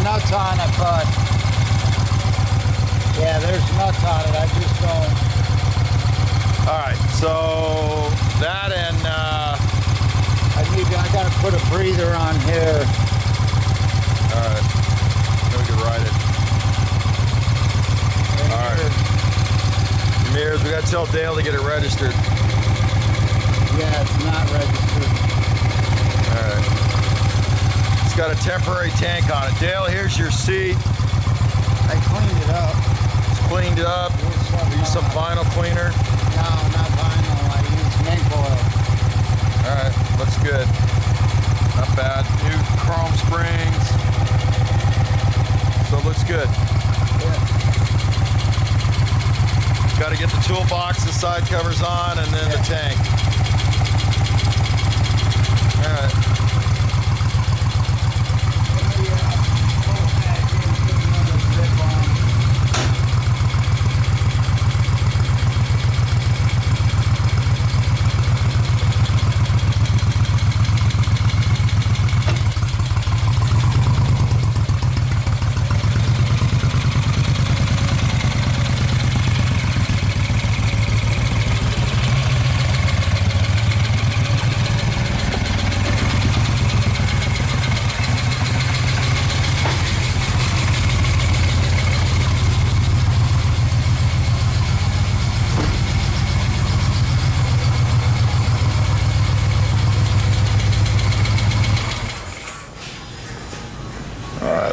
nuts on it, but yeah, there's nuts on it. I just don't. All right, so that and I gotta put a breather on here. all right, then we can ride it. And All right. Mirrors, we gotta tell Dale to get it registered. Yeah, it's not registered. All right. It's got a temporary tank on it. Dale, here's your seat. I cleaned it up. It's cleaned it up. Use some vinyl cleaner. No, not vinyl. I use mink oil. All right, looks good. Not bad. New chrome springs. So it looks good. Yeah. Got to get the toolbox, the side covers on, and then the tank. All right.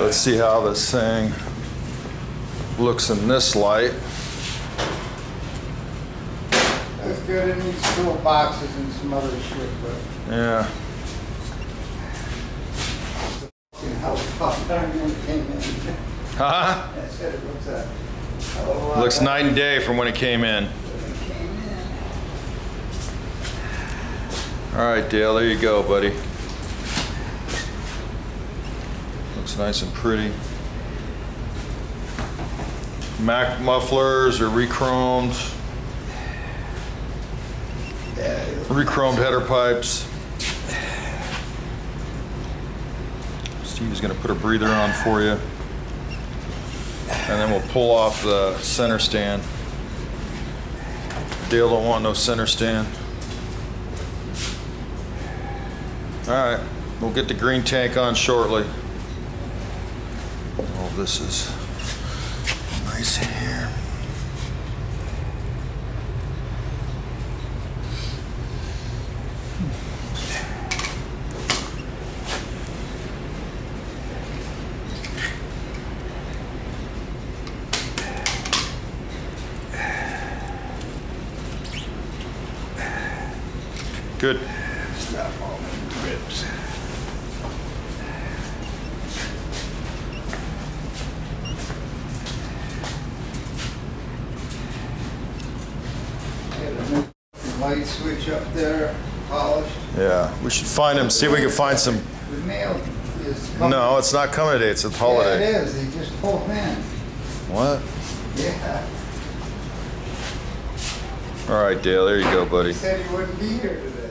Let's see how this thing looks in this light. That's good. It needs toolboxes and some other shit, but Yeah. fucking hell fucked up when it came in. Huh? I said it looks a hell of a lot Looks better night and day from when it came in. when it came in. All right, Dale, there you go, buddy. Looks nice and pretty. Mac mufflers are re-chromed. Re-chromed header pipes. Steve's gonna put a breather on for you. And then we'll pull off the center stand. Dale don't want no center stand. All right, we'll get the green tank on shortly. Oh, this is nice in here. Good. Stop all them ribs. Light switch up there, polished. Yeah, we should find him, see if we can find some. The mail is coming. No, it's not coming today, it's a Yeah, holiday. it is. They just pulled in. What? Yeah. All right, Dale, there you go, buddy. He said he wouldn't be here today.